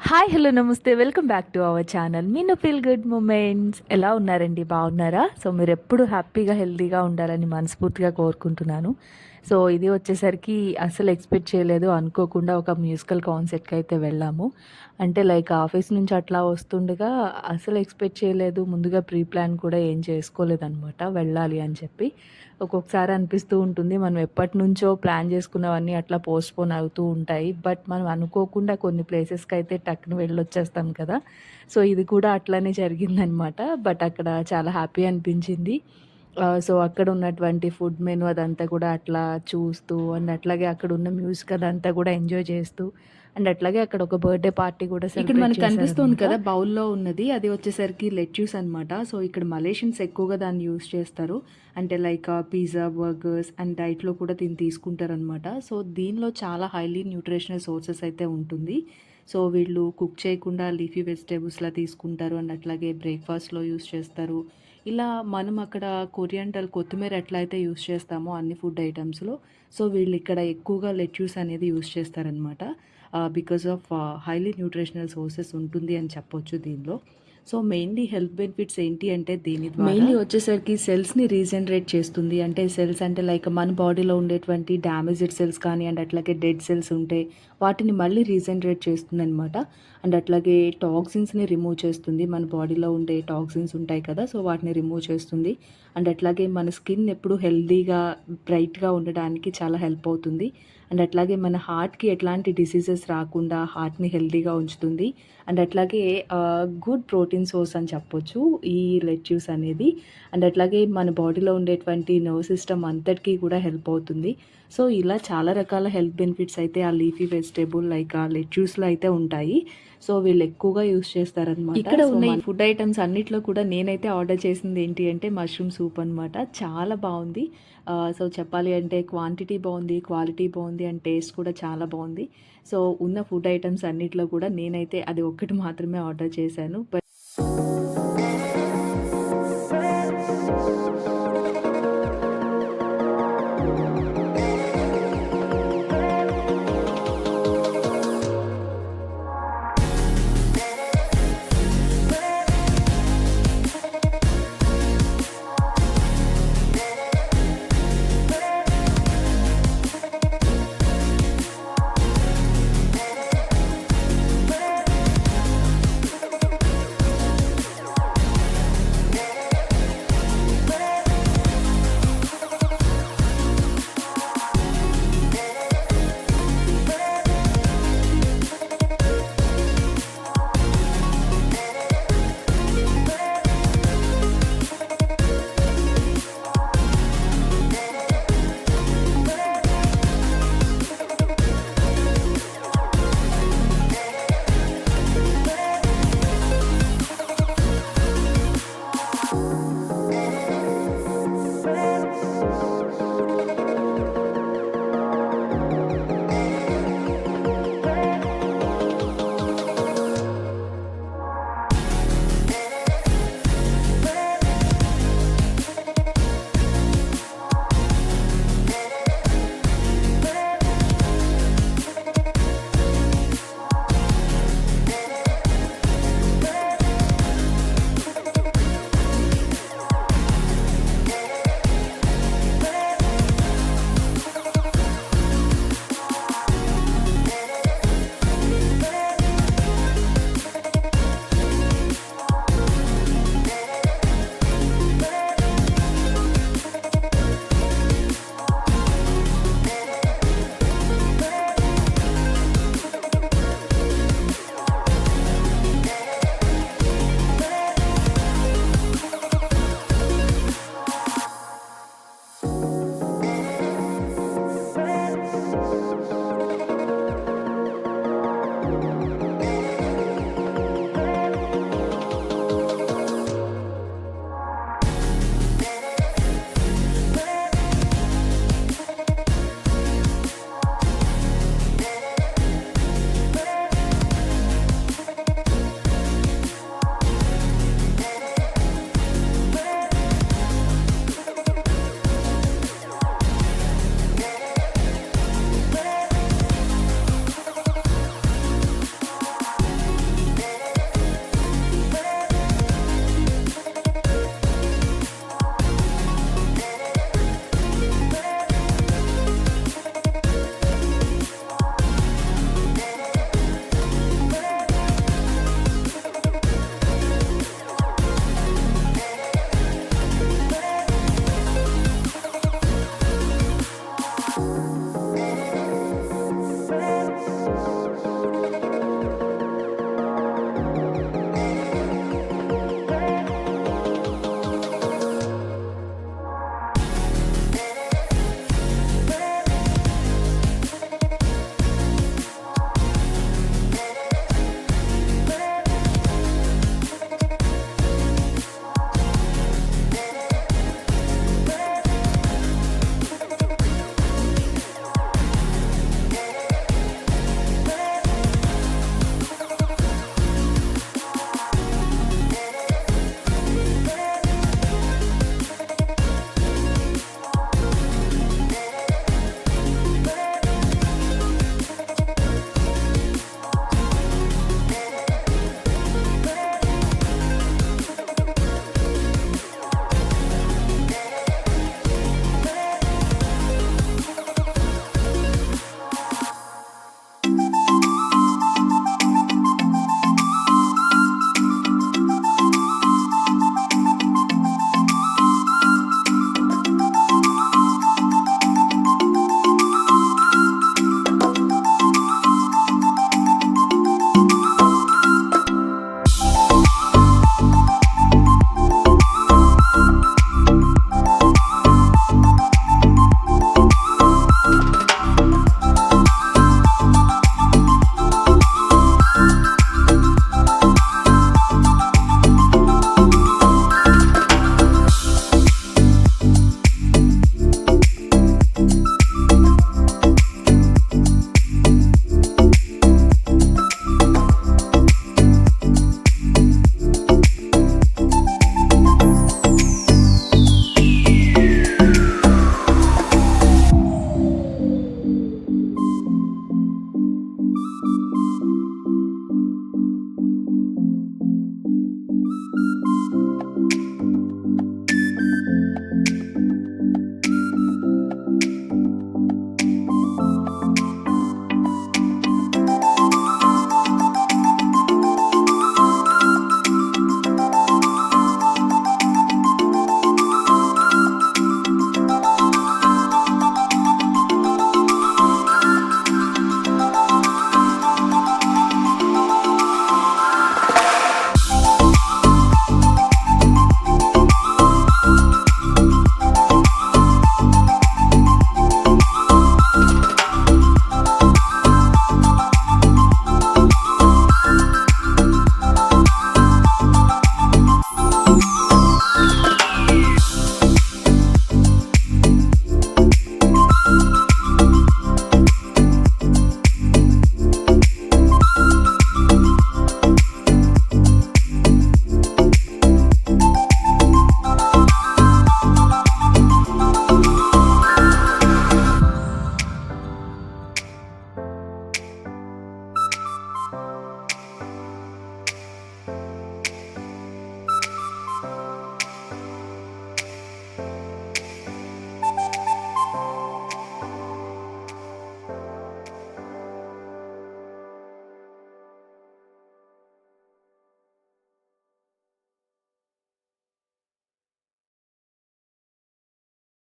Hi hello నమస్తే welcome back to our channel Meenu feel good moments. ఎలా ఉన్నారండి, బాగున్నారా? సో మీరు ఎప్పుడు హ్యాపీగా హెల్తీగా ఉండాలని మనస్ఫూర్తిగా కోరుకుంటున్నాను. సో ఇది వచ్చేసరికి అసలు ఎక్స్పెక్ట్ చేయలేదు, అనుకోకుండా ఒక మ్యూజికల్ కాన్సర్ట్కి అయితే వెళ్ళాము. అంటే లైక్ ఆఫీస్ నుంచి అట్లా వస్తుండగా అసలు ఎక్స్పెక్ట్ చేయలేదు, ముందుగా ప్రీ ప్లాన్ కూడా ఏం చేసుకోలేదన్నమాట వెళ్ళాలి అని చెప్పి. ఒక్కొక్కసారి అనిపిస్తూ ఉంటుంది, మనం ఎప్పటినుంచో ప్లాన్ చేసుకున్నవన్నీ అట్లా పోస్ట్‌పోన్ అవుతూ ఉంటాయి. బట్ మనం అనుకోకుండా కొన్ని ప్లేసెస్‌కైతే టక్కున వెళ్ళొచ్చేస్తాం కదా! సో ఇది కూడా అట్లనే జరిగిందనమాట. బట్ అక్కడ చాలా హ్యాపీ అనిపించింది. సో అక్కడ ఉన్నటువంటి ఫుడ్ మెను అదంతా కూడా అట్లా చూస్తూ అండ్ అట్లాగే అక్కడున్న మ్యూజిక్ అదంతా కూడా ఎంజాయ్ చేస్తూ అండ్ అట్లాగే అక్కడ ఒక బర్త్‌డే పార్టీ కూడా ఇక్కడ సెలబ్రేట్ మనకు కనిపిస్తుంది చేశారనమాట. కదా! బౌల్‌లో ఉన్నది. అది వచ్చేసరికి లెట్యూస్ అనమాట. సో, ఇక్కడ మలేషియన్స్ ఎక్కువగా దాన్ని యూజ్ చేస్తారు. అంటే లైక్ పిజ్జా, బర్గర్స్ అండ్ డైట్‌లో కూడా దీన్ని తీసుకుంటారనమాట. సో, దీనిలో చాలా హైలీ న్యూట్రిషనల్ సోర్సెస్ అయితే ఉంటుంది. సో, వీళ్ళు కుక్ చేయకుండా లీఫీ వెజిటబుల్స్‌లా తీసుకుంటారు. అండ్ అట్లాగే బ్రేక్‌ఫాస్ట్‌లో యూజ్ చేస్తారు. ఇలా మనం అక్కడ కొరియాండర్ కొత్తిమీర ఎట్లా అయితే యూజ్ చేస్తామో అన్ని ఫుడ్ ఐటెమ్స్‌లో, సో, వీళ్ళు ఇక్కడ ఎక్కువగా లెట్యూస్ అనేది యూజ్ చేస్తారనమాట. Because of highly nutritional sources ఉంటుంది అని చెప్పొచ్చు దీనిలో. సో, మెయిన్‌లీ హెల్త్ బెనిఫిట్స్ ఏంటి అంటే దీని ద్వారా మెయిన్‌లీ వచ్చేసరికి సెల్స్‌ని రీజనరేట్ చేస్తుంది. అంటే సెల్స్ అంటే లైక్ మన బాడీలో ఉండేటువంటి డ్యామేజ్డ్ సెల్స్ కానీ అండ్ అట్లాగే డెడ్ సెల్స్ ఉంటే వాటిని మళ్ళీ రీజనరేట్ చేస్తుందనమాట. అండ్ అట్లాగే టాక్సిన్స్‌ని రిమూవ్ చేస్తుంది. మన బాడీలో ఉండే టాక్సిన్స్ ఉంటాయి కదా! సో, వాటిని రిమూవ్ చేస్తుంది. అండ్ అట్లాగే మన స్కిన్ ఎప్పుడు హెల్తీగా, బ్రైట్‌గా ఉండడానికి చాలా హెల్ప్ అవుతుంది. అండ్ అట్లాగే మన హార్ట్‌కి ఎట్లాంటి డిసీజెస్ రాకుండా హార్ట్‌ని హెల్తీగా ఉంచుతుంది. అండ్ అట్లాగే గుడ్ ప్రోటీన్ సోర్స్ అని చెప్పొచ్చు ఈ లెట్యూస్ అనేది. అండ్ అట్లాగే మన బాడీలో ఉండేటువంటి నర్వ్ సిస్టమ్ అంతటికి కూడా హెల్ప్ అవుతుంది. సో, ఇలా చాలా రకాల హెల్త్ బెనిఫిట్స్ అయితే ఆ లీఫీ వెజిటబుల్ లైక్ ఆ లెట్యూస్‌లో అయితే ఉంటాయి. సో, వీళ్ళు ఎక్కువగా యూజ్ చేస్తారనమాట. ఇక్కడ ఉన్న ఈ ఫుడ్ ఐటెమ్స్ అన్నిట్లో కూడా నేనైతే ఆర్డర్ చేసింది ఏంటి అంటే మష్రూమ్ సూప్ అనమాట. చాలా బావుంది. సో, చెప్పాలి అంటే క్వాంటిటీ బావుంది, క్వాలిటీ బావుంది అండ్ టేస్ట్ కూడా చాలా బావుంది. సో, ఉన్న ఫుడ్ ఐటెమ్స్ అన్నిట్లో కూడా నేనైతే అది ఒక్కటి మాత్రమే ఆర్డర్ చేశాను. బట్